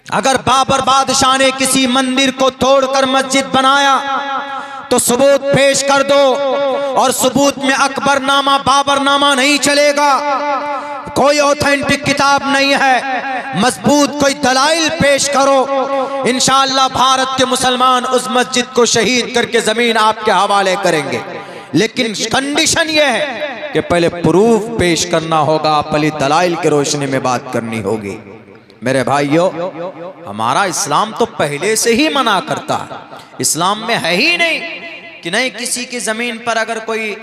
अगर बाबर बादशाह ने किसी मंदिर को तोड़कर मस्जिद बनाया तो सबूत पेश कर दो, और सबूत में अकबरनामा बाबरनामा नहीं चलेगा। कोई ऑथेंटिक किताब नहीं है, मजबूत कोई दलाइल पेश करो। इंशाअल्लाह भारत के मुसलमान उस मस्जिद को शहीद करके जमीन आपके हवाले करेंगे। लेकिन कंडीशन यह है कि पहले प्रूफ पेश करना होगा, पहले दलाइल के रोशनी में बात करनी होगी। मेरे भाइयों, हमारा इस्लाम तो पहले से ही मना करता है। इस्लाम में है ही नहीं कि नहीं किसी की जमीन पर अगर कोई,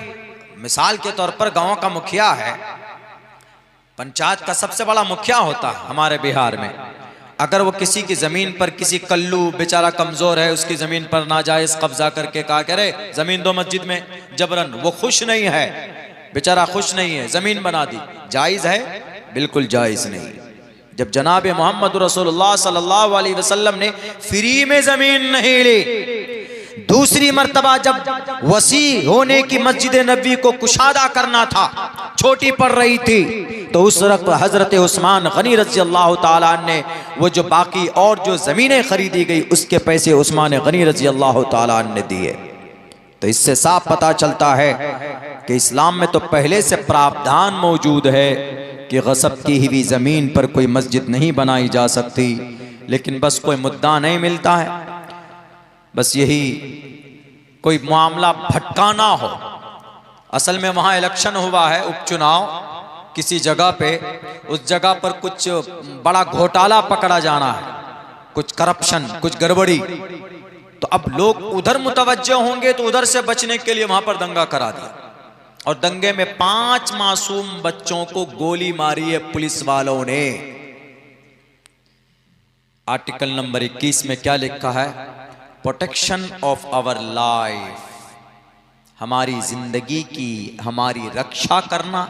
मिसाल के तौर पर गांव का मुखिया है, पंचायत का सबसे बड़ा मुखिया होता है हमारे बिहार में, अगर वो किसी की जमीन पर, किसी कल्लू बेचारा कमजोर है, उसकी जमीन पर नाजायज कब्जा करके कहा करे जमीन दो मस्जिद में जबरन, वो खुश नहीं है, बेचारा खुश नहीं है, जमीन बना दी, जायज है? बिल्कुल जायज नहीं। जब जनाब मोहम्मद रसूलुल्लाह सल्लल्लाहु अलैहि वसल्लम ने फ्री में जमीन नहीं ली, दूसरी मर्तबा जब वसी होने की मस्जिद नबी को कुशादा करना था, छोटी पड़ रही थी, तो उस वक्त हजरत उस्मान गनी रज़ी अल्लाह ताला ने वो जो बाकी और जो जमीनें खरीदी गई उसके पैसे उस्मान गनी रज़ी अल्लाह ताला ने दिए। तो इससे साफ पता चलता है कि इस्लाम में तो पहले से प्रावधान मौजूद है कि गसब की हुई ज़मीन पर कोई मस्जिद नहीं बनाई जा सकती। लेकिन बस कोई मुद्दा नहीं मिलता है, बस यही कोई मामला भटकाना हो। असल में वहाँ इलेक्शन हुआ है, उपचुनाव किसी जगह पे, उस जगह पर कुछ बड़ा घोटाला पकड़ा जाना है, कुछ करप्शन, कुछ गड़बड़ी, तो अब लोग उधर मुतवज्जो होंगे तो उधर से बचने के लिए वहाँ पर दंगा करा दिया, और दंगे में 5 मासूम बच्चों को गोली मारी है पुलिस वालों ने। आर्टिकल नंबर 21 में क्या लिखा है? प्रोटेक्शन ऑफ आवर लाइफ, हमारी जिंदगी की, हमारी रक्षा करना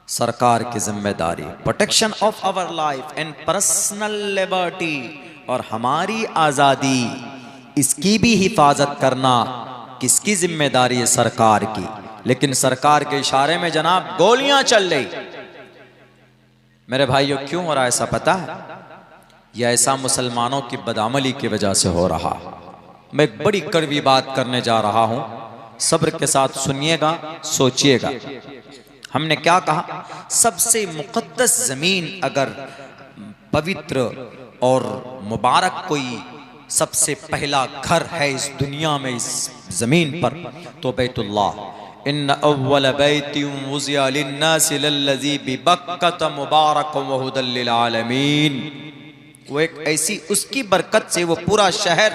सरकार की जिम्मेदारी। Protection of our life and personal liberty, और हमारी आजादी, इसकी भी हिफाजत करना किसकी जिम्मेदारी है? सरकार की। लेकिन सरकार के इशारे में जनाब गोलियां चल रही। मेरे भाइयों, क्यों हो रहा है ऐसा पता है? यह ऐसा मुसलमानों की बदअमली की वजह से हो रहा। मैं एक बड़ी कड़वी बात करने जा रहा हूं, सब्र के साथ सुनिएगा, सोचिएगा। हमने क्या कहा? सबसे मुकद्दस जमीन, अगर पवित्र और मुबारक कोई सबसे पहला घर है इस दुनिया में, इस जमीन पर, तो बैतुल्लाह। इन्न अव्वल बैतिन वुज़िअ लिन्नासि लल्लज़ी बिबक्कत मुबारकन व हुदल लिल आलमीन। वो एक ऐसी, उसकी बरकत से वो पूरा शहर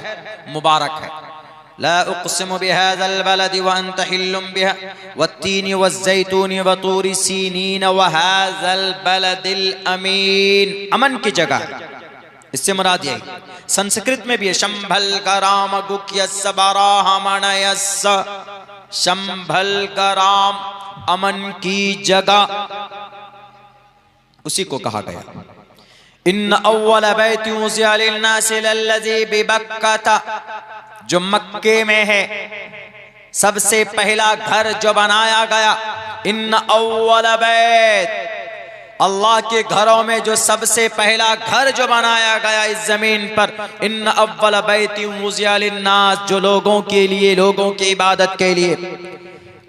मुबारक है। ला उक़सिमु बिहाज़ल बलदि व अंत हिल्लुम बिहा वत्तीनि वज़्ज़ैतूनि व तूरि सीनीन व हाज़ल बलदिल अमीन। अमन की जगह है, इससे मुराद यही। संस्कृत में भी है, शंभल कराम गुक्यस्स बराहमणयस्स, शंभल कराम, अमन की जगह, उसी को कहा गया। इन्न अव्वल बैतिन वुज़िअ लिन्नासि लल्लज़ी बिबक्कत, जो मक्के में है सबसे पहला घर जो बनाया गया। इन्न अव्वल बैत, अल्लाह के घरों में जो सबसे पहला घर जो बनाया गया इस जमीन पर। इन्न अव्वल बैतिन वुज़िअ लिन्नास, जो लोगों के लिए, लोगों की इबादत के लिए।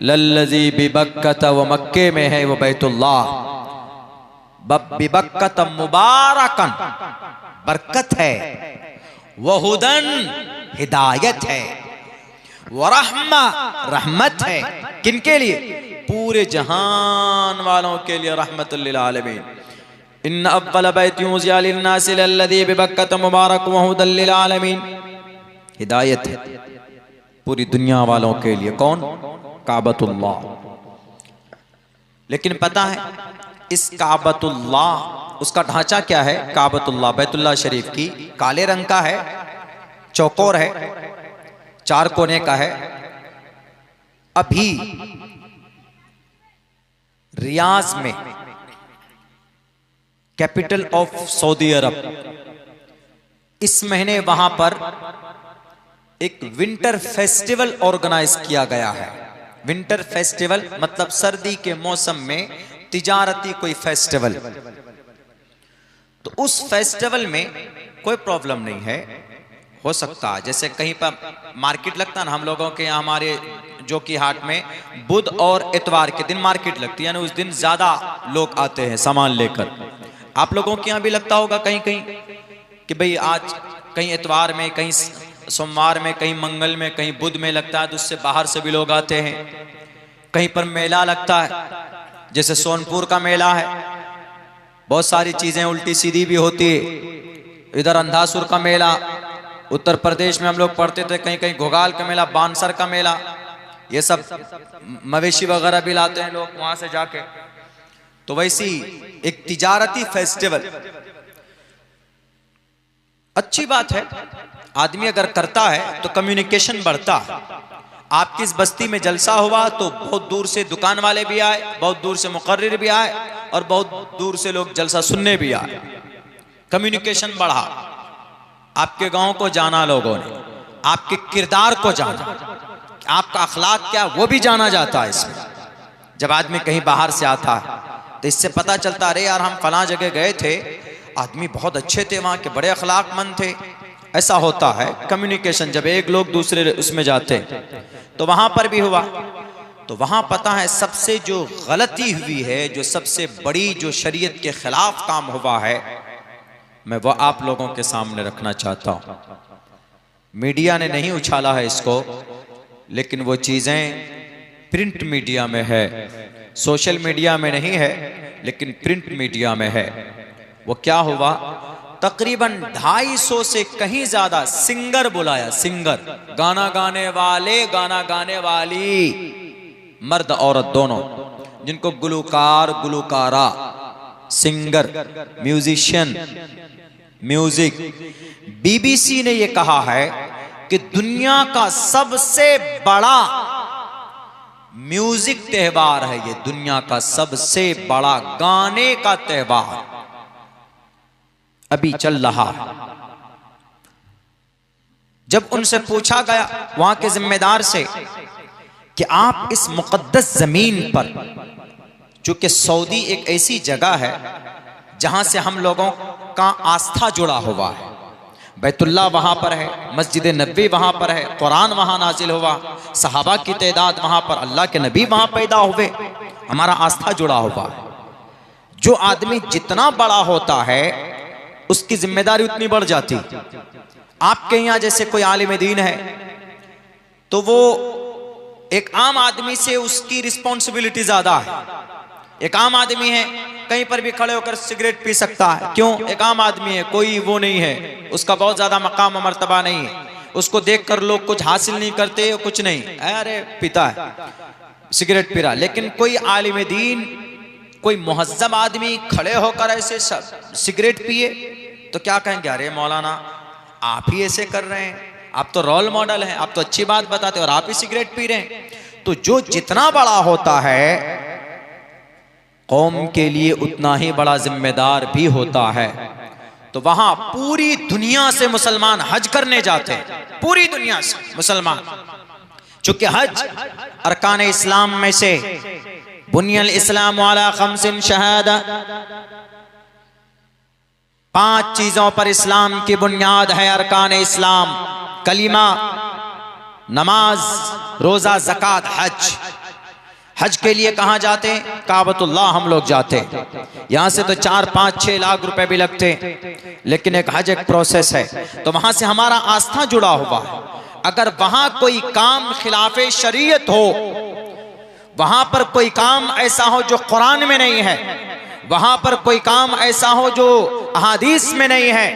लल्लज़ी बिबक्कत, वो मक्के में है, वो बैतुल्लाह। बिबक्कत मुबारकन, बरकत है, वहुदन, हिदायत है, वरहमा, रहमत है। किनके लिए? पूरे जहान वालों के लिए, रहमतुल लिल आलमीन। इन्न अव्वल बैतिन वुज़िअ लिन्नासि लल्लज़ी बिबक्कत मुबारकन व हुदल लिल आलमीन, हिदायत है पूरी दुनिया वालों के लिए। कौन? काबतुल्लाह। लेकिन पता है इस काबतुल्लाह, उसका ढांचा क्या है? काबतुल्लाह, बैतुल्लाह शरीफ की, काले रंग का है, चौकोर है, 4 कोने का है। अभी रियाज में, कैपिटल ऑफ सऊदी अरब, इस महीने वहां पर एक विंटर फेस्टिवल ऑर्गेनाइज किया गया है। विंटर फेस्टिवल मतलब सर्दी के मौसम में तिजारती कोई फेस्टिवल। तो उस फेस्टिवल में कोई प्रॉब्लम नहीं है, हो सकता है। जैसे कहीं पर मार्केट लगता है ना, हम लोगों के यहाँ हमारे जो कि हाट में बुध और इतवार के दिन मार्केट लगती है, यानी उस दिन ज्यादा लोग आते हैं सामान लेकर। आप लोगों के यहाँ भी लगता होगा कहीं कहीं कि भाई आज कहीं इतवार में, कहीं सोमवार में, कहीं मंगल में, कहीं बुध में लगता है, तो उससे बाहर से भी लोग आते हैं। कहीं पर मेला लगता है, जैसे सोनपुर का मेला है, बहुत सारी चीजें उल्टी सीधी भी होती है। इधर अंधासुर का मेला, उत्तर प्रदेश में हम लोग पढ़ते थे, कहीं कहीं घोगाल का मेला, बानसर का मेला, ये सब मवेशी वगैरह भी लाते हैं लोग वहां से जाके। तो वैसी एक तिजारती फेस्टिवल अच्छी बात है, आदमी अगर करता है तो कम्युनिकेशन बढ़ता है। आपकी इस बस्ती में जलसा हुआ तो बहुत दूर से दुकान वाले भी आए, बहुत दूर से मुकर्रिर भी आए, और बहुत दूर से लोग जलसा सुनने भी आए। कम्युनिकेशन बढ़ा, आपके गांव को जाना लोगों ने, आपके किरदार को जाना, आपका अखलाक क्या वो भी जाना जाता है इसमें। जब आदमी कहीं बाहर से आता है तो इससे पता चलता, अरे यार हम फलां जगह गए थे, आदमी बहुत अच्छे थे, वहां के बड़े अखलाकमंद थे। ऐसा होता है कम्युनिकेशन, जब एक लोग दूसरे उसमें जाते। तो वहां पर भी हुआ, तो वहां पता है सबसे जो गलती हुई है, जो सबसे बड़ी जो शरीयत के खिलाफ काम हुआ है, मैं वो आप लोगों के सामने रखना चाहता हूं। मीडिया ने नहीं उछाला है इसको, लेकिन वो चीजें प्रिंट मीडिया में है, सोशल मीडिया में नहीं है, लेकिन प्रिंट मीडिया में है। वो क्या हुआ, तकरीबन 250 से कहीं ज्यादा सिंगर बुलाया, सिंगर, गाना गाने वाले, गाना गाने वाली, मर्द औरत दोनों, जिनको गुलकार, Gulkara, singer, musician, music. BBC ने यह कहा है कि दुनिया का सबसे बड़ा म्यूजिक त्योहार है ये, दुनिया का सबसे बड़ा गाने का त्योहार अभी चल रहा है। जब उनसे पूछा गया वहां के जिम्मेदार से कि आप इस मुकद्दस जमीन पर, चूंकि सऊदी एक ऐसी जगह है जहां से हम लोगों का आस्था जुड़ा हुआ है, बैतुल्लाह वहां पर है, मस्जिद नबी वहां पर है, कुरान वहां नाजिल हुआ, सहाबा की तादाद वहां पर, अल्लाह के नबी वहां पैदा हुए, हमारा आस्था जुड़ा हुआ है। जो आदमी जितना बड़ा होता है उसकी जिम्मेदारी उतनी बढ़ जाती। आपके यहाँ जैसे कोई आलिम दीन है तो वो एक आम आदमी से उसकी रिस्पॉन्सिबिलिटी ज्यादा है। एक आम आदमी है, कहीं पर भी खड़े होकर सिगरेट पी सकता है, क्यों? एक आम आदमी है, कोई वो नहीं है, उसका बहुत ज्यादा मकाम मर्तबा नहीं है, उसको देखकर लोग कुछ हासिल नहीं करते, कुछ नहीं, अरे पीता है, सिगरेट पी रहा। लेकिन कोई आलिम दीन, कोई मुहज्जम आदमी खड़े होकर ऐसे सिगरेट पिए तो क्या कहेंगे, अरे मौलाना आप ही ऐसे कर रहे हैं, आप तो रोल मॉडल हैं, आप तो अच्छी बात बताते हैं और आप ही सिगरेट पी रहे हैं। तो जो जितना बड़ा होता है कौम के लिए उतना ही बड़ा जिम्मेदार भी होता है। तो वहां पूरी दुनिया से मुसलमान हज करने जाते हैं, पूरी दुनिया से मुसलमान, चूंकि हज अरकान इस्लाम में से, बुनियल इस्लाम वाला खमसिन शहादा, 5 चीजों पर इस्लाम की बुनियाद है। अरकान इस्लाम कलीमा, नमाज, रोजा, ज़कात, हज। हज के लिए कहाँ जाते हैं? काबतुल्लाह हम लोग जाते हैं। यहाँ से तो 4, 5, 6 लाख रुपए भी लगते हैं, लेकिन एक हज एक प्रोसेस है, तो वहां से हमारा आस्था जुड़ा हुआ है। अगर वहां कोई काम खिलाफे शरीयत हो, वहां पर कोई काम ऐसा हो जो कुरान में नहीं है, वहां पर कोई काम ऐसा हो जो अहादीस में नहीं है,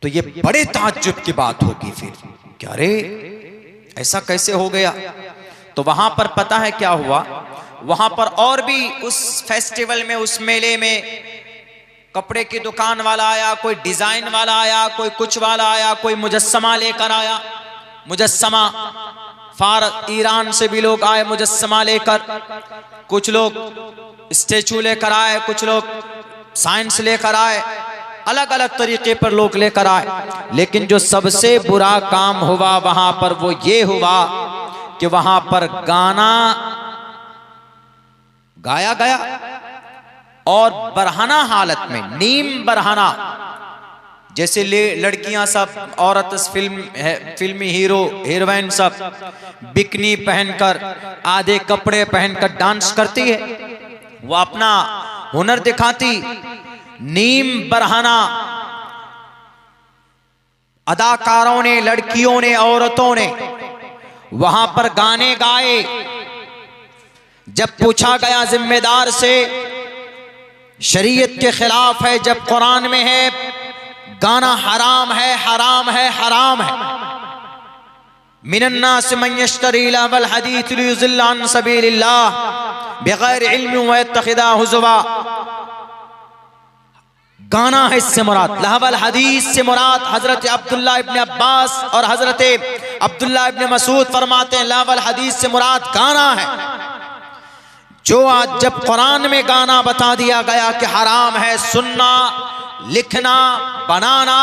तो ये बड़े ताज्जुब की बात होगी फिर, क्या रे ऐसा कैसे हो गया? तो वहां पर पता है क्या हुआ, वहां पर और भी उस फेस्टिवल में, उस मेले में कपड़े की दुकान वाला आया, कोई डिजाइन वाला आया, कोई कुछ वाला आया, कोई मुजस्समा लेकर आया, मुजस्समा ईरान से भी लोग आए मुजस्समा लेकर, कुछ लोग स्टेचू लेकर आए, कुछ लोग साइंस लेकर आए, अलग अलग तरीके पर लोग लेकर आए। लेकिन जो सबसे बुरा काम हुआ वहां पर वो ये हुआ कि वहां पर गाना गाया गया और बरहना हालत में, नीम बरहना जैसे लड़कियां सब औरत फिल्मी हीरो हीरोइन सब बिकनी पहनकर आधे कपड़े पहनकर डांस करती है, वो अपना हुनर दिखाती। नीम बरहाना अदाकारों ने, लड़कियों ने, औरतों ने वहां पर गाने गाए। जब पूछा गया जिम्मेदार से, शरीयत के खिलाफ है, जब कुरान में है गाना हराम है, हराम है, हराम है। मिनन्नास मन यश्तरी लहवल हदीस लियुज़िल्ल अन सबीलिल्लाह बगैर इल्म व यत्तखिदा हुज़वा। गाना है इससे मुराद, लहवल हदीस से मुराद हजरत अब्दुल्ला इब्न अब्बास और हजरत अब्दुल्ला इब्न मसूद फरमाते हैं लहवल हदीस से मुराद गाना है। जो आज जब कुरान में गाना बता दिया गया कि हराम है, सुनना, लिखना, बनाना,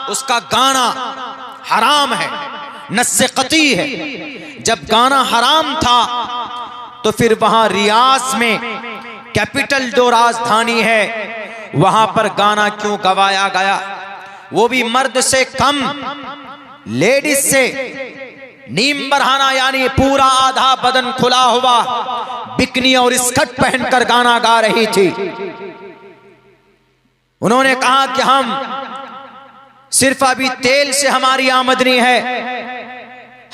उसका गाना हराम है, नस्से कती है। जब गाना हराम था तो फिर वहां रियाज में, कैपिटल जो राजधानी है, वहां पर गाना क्यों गवाया गया? वो भी मर्द से कम, लेडीज से। नीम बरहाना यानी पूरा आधा बदन खुला हुआ, बिकनी और स्कर्ट पहनकर गाना गा रही थी। उन्होंने कहा कि हम सिर्फ अभी तेल से हमारी आमदनी है,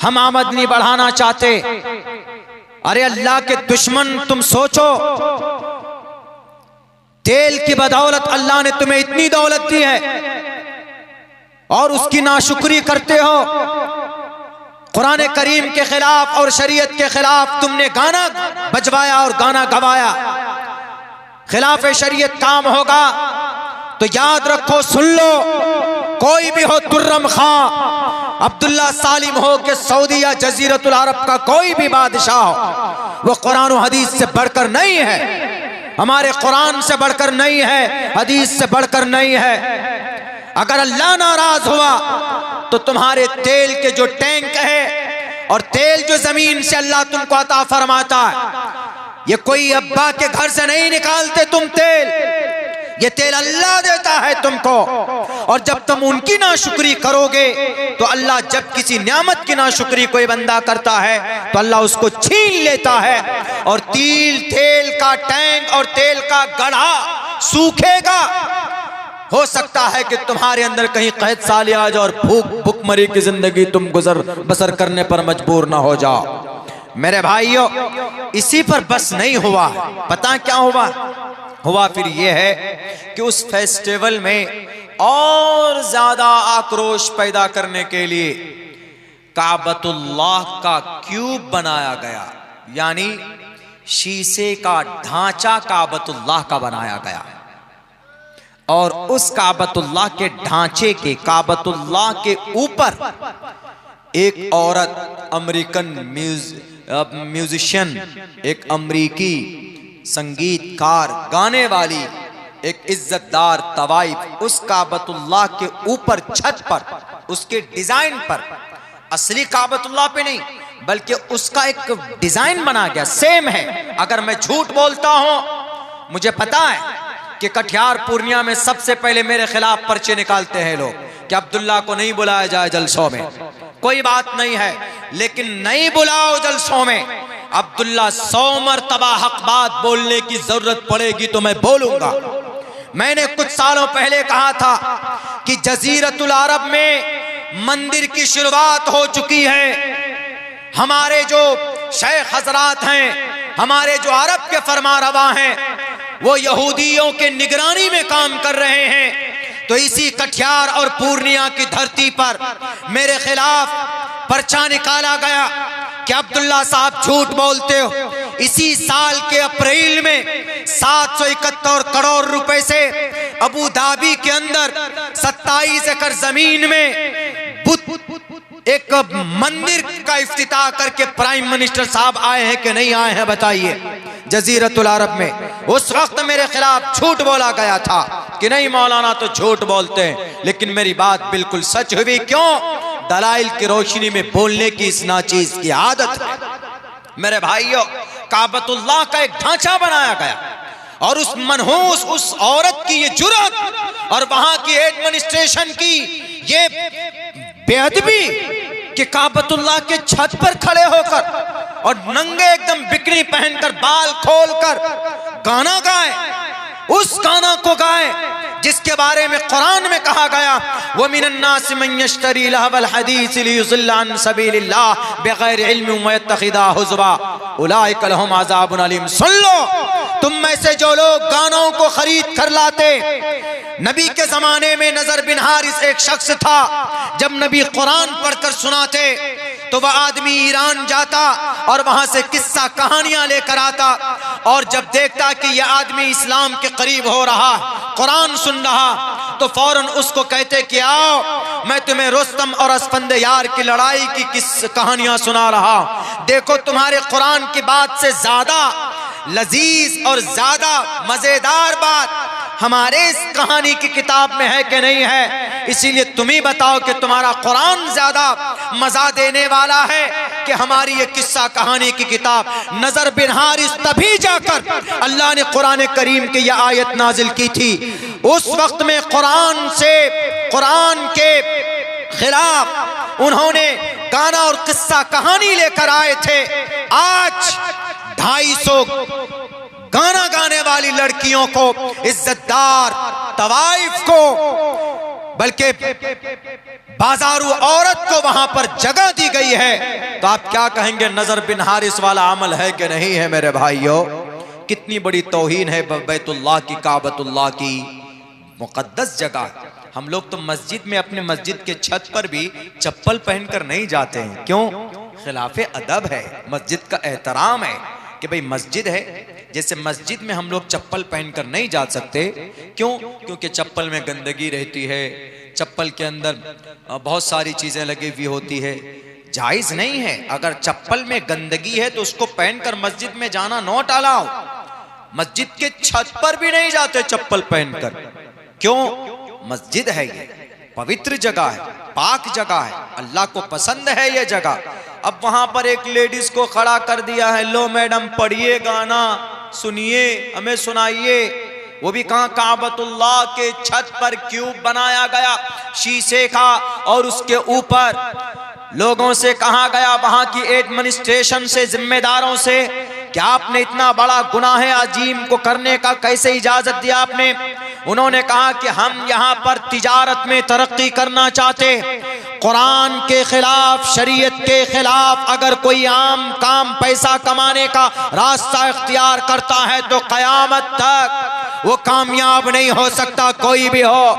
हम आमदनी बढ़ाना चाहते। अरे अल्लाह के दुश्मन, तुम सोचो, तेल की बदौलत अल्लाह ने तुम्हें इतनी दौलत दी है और उसकी नाशुक्री करते हो। कुरान करीम के खिलाफ और शरीयत के खिलाफ तुमने गाना बजवाया और गाना गवाया। खिलाफ शरीयत काम होगा तो याद रखो, सुन लो, कोई भी हो, तुर्रम खां, अब्दुल्ला सालिम हो के सऊदी या जजीरतुल अरब का कोई भी बादशाह हो, वो कुरान और हदीस से बढ़कर नहीं है। हमारे कुरान से बढ़कर नहीं है, हदीस से बढ़कर नहीं है। अगर अल्लाह नाराज हुआ तो तुम्हारे तेल के जो टैंक है और तेल जो जमीन से अल्लाह तुमको अता फरमाता है, ये कोई अब्बा के घर से नहीं निकालते तुम तेल, ये तेल अल्लाह देता है तुमको। और जब तुम उनकी नाशुक्री करोगे तो अल्लाह, जब किसी नियामत की नाशुक्री कोई बंदा करता है तो अल्लाह उसको छीन लेता है। और तेल का टैंक और तेल का गढ़ा सूखेगा। हो सकता है कि तुम्हारे अंदर कहीं कैद साली आ जाए और भूखमरी की जिंदगी तुम गुजर बसर करने पर मजबूर ना हो जाओ। मेरे भाइयों, इसी पर बस नहीं हुआ, पता क्या हुआ फिर यह है कि उस फेस्टिवल में और ज्यादा आक्रोश पैदा करने के लिए काबतुल्लाह का क्यूब बनाया गया, यानी शीशे का ढांचा काबतुल्लाह का बनाया गया। और उस काबतुल्लाह के ढांचे के, काबतुल्लाह के ऊपर एक औरत, अमेरिकन म्यूजिशियन, एक अमरीकी संगीतकार, गाने वाली, एक इज्जतदार तवाइफ, उस काबतुल्लाह के ऊपर छत पर, उसके डिजाइन पर, असली काबतुल्लाह पे नहीं बल्कि उसका एक डिजाइन बना गया, सेम है। अगर मैं झूठ बोलता हूं, मुझे पता है कि कटिहार पूर्णिया में सबसे पहले मेरे खिलाफ पर्चे निकालते हैं लोग कि अब्दुल्ला को नहीं बुलाया जाए जलसों में। कोई बात नहीं है, लेकिन नहीं बुलाओ जलसों में, अब्दुल्ला 100 मरतबा हक बात बोलने की जरूरत पड़ेगी तो मैं बोलूंगा। मैंने कुछ सालों पहले कहा था कि जजीरतुल अरब में मंदिर की शुरुआत हो चुकी है। हमारे जो शेख हजरात हैं, हमारे जो अरब के फरमारवा हैं, वो यहूदियों के निगरानी में काम कर रहे हैं। तो इसी कटिहार और पूर्णिया की धरती पर मेरे खिलाफ पर्चा निकाला गया कि अब्दुल्ला साहब झूठ बोलते हो। इसी साल के अप्रैल में 771 करोड़ रुपए से अबू धाबी के अंदर 27 एकड़ जमीन में एक मंदिर का इफ्तिताह करके प्राइम मिनिस्टर साहब आए हैं कि नहीं आए हैं, बताइए। जजीरतुल अरब में उस वक्त मेरे खिलाफ झूठ बोला गया था कि नहीं मौलाना तो झूठ बोलते हैं, लेकिन मेरी बात बिल्कुल सच हुई। क्यों? दलाइल की रोशनी में बोलने की इस नाचीज की आदत है। मेरे भाइयों, काबतुल्लाह का एक ढांचा बनाया गया और उस मनहूस उस औरत की ये जुर्रत और वहां की एडमिनिस्ट्रेशन की ये बेअदबी कि काबतुल्लाह के छत पर खड़े होकर और नंगे एकदम बिकनी पहनकर बाल खोलकर गाना गाए, उस गाना को गाए जिसके बारे में कुरान में कहा गया व मिनन्नास मन यश्तरी लहवल हदीस लियुज़िल्ल अन सबीलिल्लाह बिगैर इल्म व यत्तखिदा हुज़वा उलाइका लहुम अज़ाबुन अलीम। सुन लो, तुम में से जो लोग गानों को खरीद कर लाते, नबी के जमाने में नजर बिन हारिस एक शख्स था, जब नबी कुरान पढ़कर सुनाते तो वह आदमी ईरान जाता और वहां से किस्सा कहानियां लेकर आता, और जब देखता कि यह आदमी इस्लाम के करीब हो रहा, कुरान सुन रहा, तो फौरन उसको कहते कि आओ मैं तुम्हें रुस्तम और अस्फंदे यार की लड़ाई की किस कहानियां सुना रहा। देखो तुम्हारे कुरान की बात से ज्यादा लजीज और ज्यादा मजेदार बात हमारे इस कहानी की किताब में है कि नहीं है, इसीलिए तुम ही बताओ कि तुम्हारा कुरान ज्यादा मजा देने वाला है कि हमारी ये किस्सा कहानी की किताब। नजर बिन हारिस तभी जाकर अल्लाह ने कुरान करीम की यह आयत नाजिल की थी। उस वक्त में कुरान के खिलाफ उन्होंने गाना और किस्सा कहानी लेकर आए थे। आज 250 गाना गाने वाली लड़कियों को, इज्जतदार तवाइफ को, बल्कि बाजारू औरत को वहां पर जगह दी गई है। तो आप क्या कहेंगे, नजर बिन हारिस वाला अमल है कि नहीं है मेरे भाइयों? कितनी बड़ी तौहीन है बैतुल्लाह की, काबतुल्लाह की मुकद्दस जगह। हम लोग तो मस्जिद में, अपने मस्जिद के छत पर भी चप्पल पहनकर नहीं जाते हैं। क्यों? खिलाफे अदब है, मस्जिद का एहतराम है कि भाई मस्जिद है। जैसे मस्जिद में हम लोग चप्पल पहनकर नहीं जा सकते, क्यों? क्योंकि चप्पल में गंदगी रहती है, चप्पल के अंदर बहुत सारी चीजें लगी हुई होती है, जायज नहीं है। अगर चप्पल में गंदगी है तो उसको पहनकर मस्जिद में जाना नोट अलाउ। मस्जिद के छत पर भी नहीं जाते चप्पल पहनकर। क्यों? मस्जिद है, ये पवित्र जगह है, पाक जगह है, अल्लाह को पसंद है ये जगह। अब वहां पर एक लेडीज को खड़ा कर दिया है, लो मैडम पढ़िए गाना, सुनिए, हमें सुनाइए। वो भी कहां? काबतुल्लाह के छत पर क्यूब बनाया गया शीशे का, और उसके ऊपर लोगों से कहा गया, वहां की एडमिनिस्ट्रेशन से, जिम्मेदारों से, क्या आपने इतना बड़ा गुनाह अजीम को करने का कैसे इजाजत दिया आपने? उन्होंने कहा कि हम यहाँ पर तिजारत में तरक्की करना चाहते। कुरान के खिलाफ, शरीयत के खिलाफ अगर कोई आम काम पैसा कमाने का रास्ता इख्तियार करता है तो कयामत तक वो कामयाब नहीं हो सकता, कोई भी हो।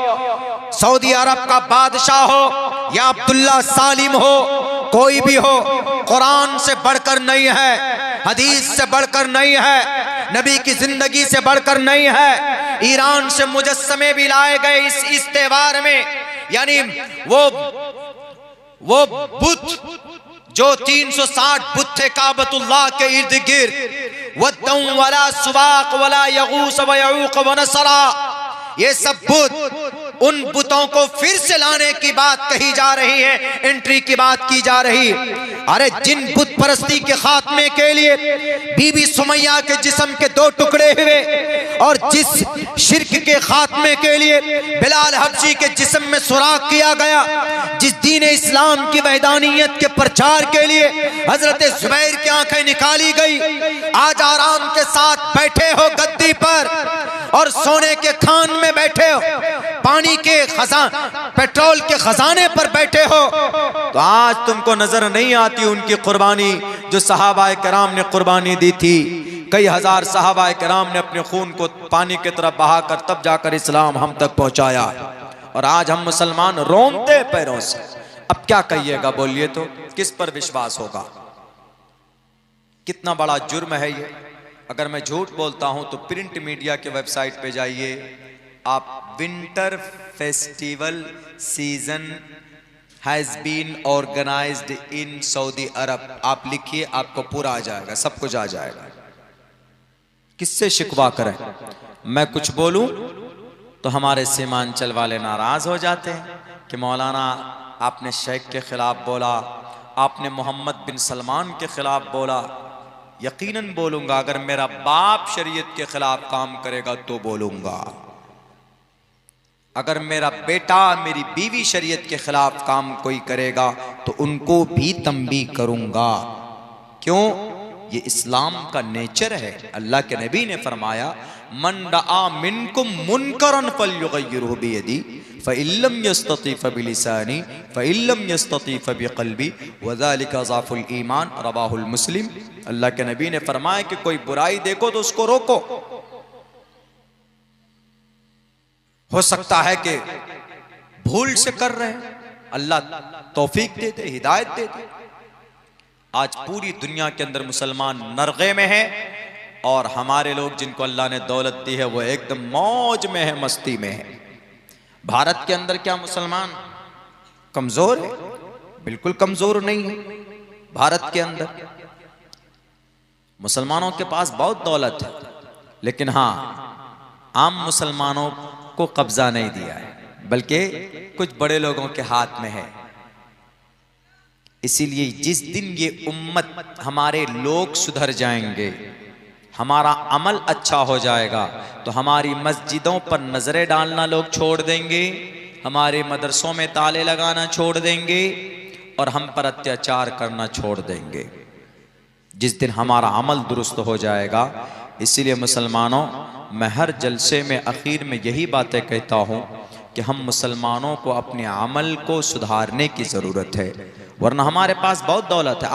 सऊदी अरब का बादशाह हो या अब्दुल्ला सालिम हो, कोई भी हो, कुरान से बढ़कर नहीं है, हदीस से बढ़कर नहीं है, नबी की जिंदगी से बढ़कर नहीं है। ईरान से मुजस्समे भी लाए गए इस त्योहार में, यानी वो बुत जो 360 बुत थे काबतुल्लाह के इर्द गिर्द, वद्दम वला सुवाक वला यगूस व यऊक व नसरा, ये सब बुत, उन बुतों को फिर से लाने की बात कही जा रही है, एंट्री की बात की जा रही। अरे जिन बुत परस्ती के खात्मे के लिए बीबी सुमैया के जिस्म के 2 टुकड़े हुए, और जिस शिर्क के खात्मे के लिए बिलाल हबशी के जिस्म में सुराख किया गया, जिस दीन इस्लाम की वहदानियत के प्रचार के लिए हजरत जुबैर की आंखें निकाली गई, आज आराम के साथ बैठे हो गद्दी पर और सोने के खान में बैठे हो, पानी के खजान, पेट्रोल के खजाने पर बैठे हो, तो आज तुमको नजर नहीं आती उनकी कुर्बानी जो सहाबाए किराम ने कुर्बानी दी थी। कई हजार सहाबाए किराम ने अपने खून को पानी की तरफ बहाकर तब जाकर इस्लाम हम तक पहुंचाया, और आज हम मुसलमान रोंते पैरों से। अब क्या कहिएगा, बोलिए तो किस पर विश्वास होगा? कितना बड़ा जुर्म है ये। अगर मैं झूठ बोलता हूं तो प्रिंट मीडिया के वेबसाइट पे जाइए आप, winter festival season has been organised in Saudi Arab, आप लिखिए, आपको पूरा आ जाएगा, सब कुछ आ जाएगा। किससे शिकवा करें? मैं कुछ बोलूं तो हमारे सीमांचल वाले नाराज हो जाते हैं कि मौलाना आपने शेख के खिलाफ बोला, आपने मोहम्मद बिन सलमान के खिलाफ बोला। यकीनन बोलूंगा, अगर मेरा बाप शरीयत के खिलाफ काम करेगा तो बोलूंगा। अगर मेरा बेटा मेरी बीवी शरीयत के खिलाफ काम कोई करेगा तो उनको भी तंबीह करूंगा। क्यों? ये इस्लाम का नेचर है। अल्लाह के नबी ने फरमाया, मन रआ मिनकुम मुनकरन फल्युगय्यिरहु बियदी फ़इल्लम यस्तती फ़बिलिसानी फ़इल्लम यस्तती फ़बिक़ल्बी वज़ालिका ज़अफ़ुल ईमान, रवाहुल मुस्लिम। अल्लाह के नबी ने फरमाया कि कोई बुराई देखो तो उसको रोको। हो सकता है कि भूल से कर रहे हैं, अल्लाह तौफीक दे दे, हिदायत दे दे। आज पूरी दुनिया के अंदर मुसलमान नरगे में है और हमारे लोग जिनको अल्लाह ने दौलत दी है वो एकदम मौज में है, मस्ती में है। भारत के अंदर क्या मुसलमान कमजोर है? बिल्कुल कमजोर नहीं है। भारत के अंदर मुसलमानों के पास बहुत दौलत है, लेकिन हाँ, आम मुसलमानों को कब्जा नहीं दिया है, बल्कि कुछ बड़े लोगों के हाथ में है। इसीलिए जिस दिन ये उम्मत, हमारे लोग सुधर जाएंगे, हमारा अमल अच्छा हो जाएगा, तो हमारी मस्जिदों पर नजरें डालना लोग छोड़ देंगे, हमारे मदरसों में ताले लगाना छोड़ देंगे और हम पर अत्याचार करना छोड़ देंगे। जिस दिन हमारा अमल दुरुस्त हो जाएगा। इसीलिए मुसलमानों, मैं हर जलसे में आखिर में यही बातें कहता हूँ कि हम मुसलमानों को अपने अमल को सुधारने की ज़रूरत है, वरना हमारे पास बहुत दौलत है।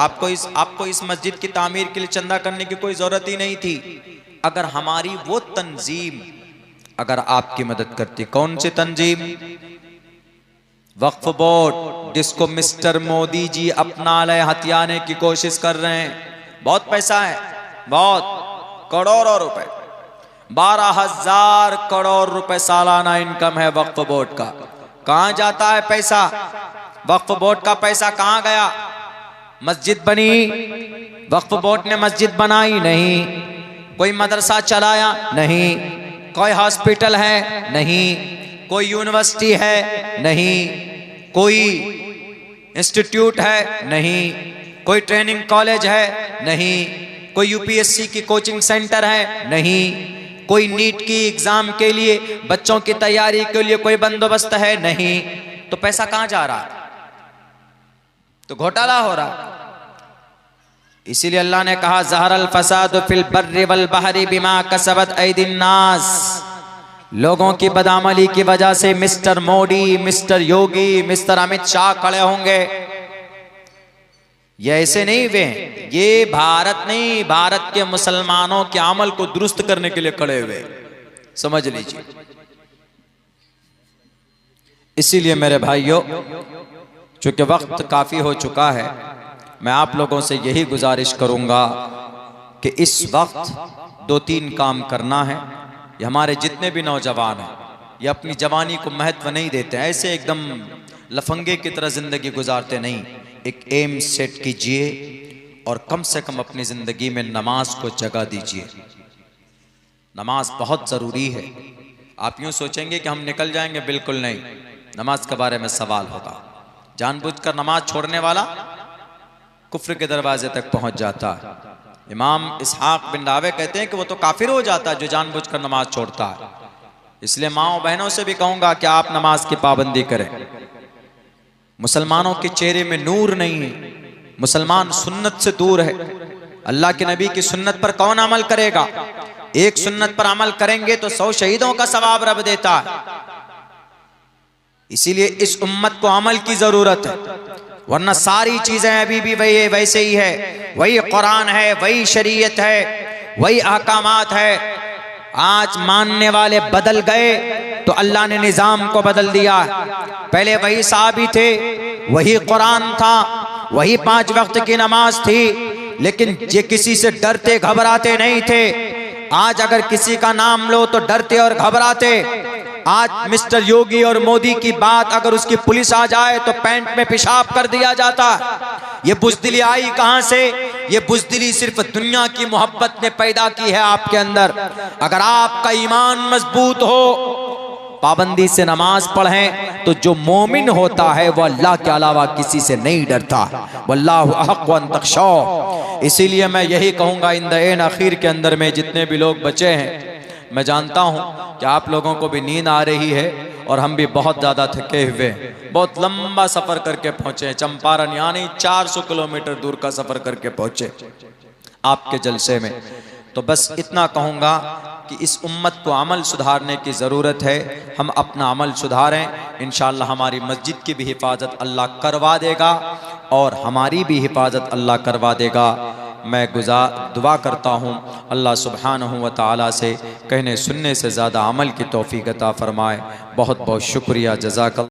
आपको इस मस्जिद की तामीर के लिए चंदा करने की कोई ज़रूरत ही नहीं थी, अगर हमारी वो तंजीम अगर आपकी मदद करती। कौन सी तंजीम? वक्फ बोर्ड, जिसको मिस्टर मोदी जी अपना ले हथियाने की कोशिश कर रहे हैं। बहुत पैसा है, बहुत करोड़ों रुपए, 12,000 करोड़ रुपए सालाना इनकम है वक्फ बोर्ड का। कहां जाता है पैसा? वक्फ बोर्ड का पैसा कहां गया? मस्जिद बनी, वक्फ बोर्ड ने मस्जिद बनाई नहीं। कोई मदरसा चलाया नहीं। कोई हॉस्पिटल है नहीं। कोई यूनिवर्सिटी है नहीं। कोई इंस्टीट्यूट है नहीं। कोई ट्रेनिंग कॉलेज है नहीं। कोई यूपीएससी की कोचिंग सेंटर है नहीं। कोई नीट की एग्जाम के लिए बच्चों की तैयारी के लिए कोई बंदोबस्त है नहीं। तो पैसा कहां जा रहा है? तो घोटाला हो रहा। इसीलिए अल्लाह ने कहा, ज़हरल फसाद फिल बर्रि वल बहरी बिमा कसबत ऐदिन नास। लोगों की बदअमली की वजह से मिस्टर मोदी, मिस्टर योगी, मिस्टर अमित शाह खड़े होंगे। ये ऐसे नहीं हुए, ये भारत नहीं, भारत के मुसलमानों के अमल को दुरुस्त करने के लिए खड़े हुए, समझ लीजिए। इसीलिए मेरे भाइयों, चूंकि वक्त काफी हो चुका है, मैं आप लोगों से यही गुजारिश करूंगा कि इस वक्त 2-3 काम करना है। ये हमारे जितने भी नौजवान हैं, ये अपनी जवानी को महत्व नहीं देते, ऐसे एकदम लफंगे की तरह जिंदगी गुजारते नहीं। एक एम सेट कीजिए और कम से कम अपनी जिंदगी में नमाज को जगह दीजिए। नमाज बहुत ज़रूरी है। आप यूं सोचेंगे कि हम निकल जाएंगे, बिल्कुल नहीं। नमाज के बारे में सवाल होगा। जानबूझकर नमाज छोड़ने वाला कुफ्र के दरवाजे तक पहुंच जाता है। इमाम इसहाक बिन रावे कहते हैं कि वो तो काफिर हो जाता है जो जानबूझकर नमाज छोड़ता है। इसलिए माओ बहनों से भी कहूंगा कि आप नमाज की पाबंदी करें। मुसलमानों के चेहरे में नूर नहीं है, मुसलमान सुन्नत से दूर है। अल्लाह के नबी की सुन्नत पर कौन अमल करेगा? एक सुन्नत पर अमल करेंगे तो 100 शहीदों का सवाब रब देता है। इसीलिए इस उम्मत को अमल की जरूरत है, वरना सारी चीजें अभी भी वही वैसे ही है। वही कुरान है, वही शरीयत है, वही अहकामात है। आज मानने वाले बदल गए तो अल्लाह ने निजाम को बदल दिया। पहले वही साहबी थे, वही कुरान था, वही 5 वक्त की नमाज थी, लेकिन ये किसी से डरते घबराते नहीं थे। आज अगर किसी का नाम लो तो डरते और घबराते। आज मिस्टर योगी और मोदी की बात अगर उसकी पुलिस आ जाए तो पैंट में पेशाब कर दिया जाता। ये बुज़दिली आई कहां से? ये बुज़दिली सिर्फ दुनिया की मोहब्बत ने पैदा की है आपके अंदर। अगर आपका ईमान मजबूत हो, पाबंदी से नमाज पढ़ें, तो जो मोमिन होता है वह अल्लाह के अलावा किसी से नहीं डरता। वल्लाहु अहक्कु अन तख़शौ। इसीलिए मैं यही कहूँगा, इन द एंड आखिर के अंदर में जितने भी लोग बचे हैं, मैं जानता हूँ कि आप लोगों को भी नींद आ रही है और हम भी बहुत ज़्यादा थके हुए हैं। बहुत लंबा सफ़र करके पहुँचे हैं, चंपारण यानी 400 किलोमीटर दूर का सफ़र करके पहुँचे आपके जलसे में। तो बस इतना कहूँगा कि इस उम्मत को अमल सुधारने की ज़रूरत है। हम अपना अमल सुधारें, इंशाअल्लाह हमारी मस्जिद की भी हिफाजत अल्लाह करवा देगा और हमारी भी हिफाजत अल्लाह करवा देगा। मैं दुआ करता हूँ अल्लाह सुब्हानहू व तआला से कहने सुनने से ज़्यादा अमल की तौफीक अता फरमाए। बहुत बहुत शुक्रिया, जज़ाकल्लाह।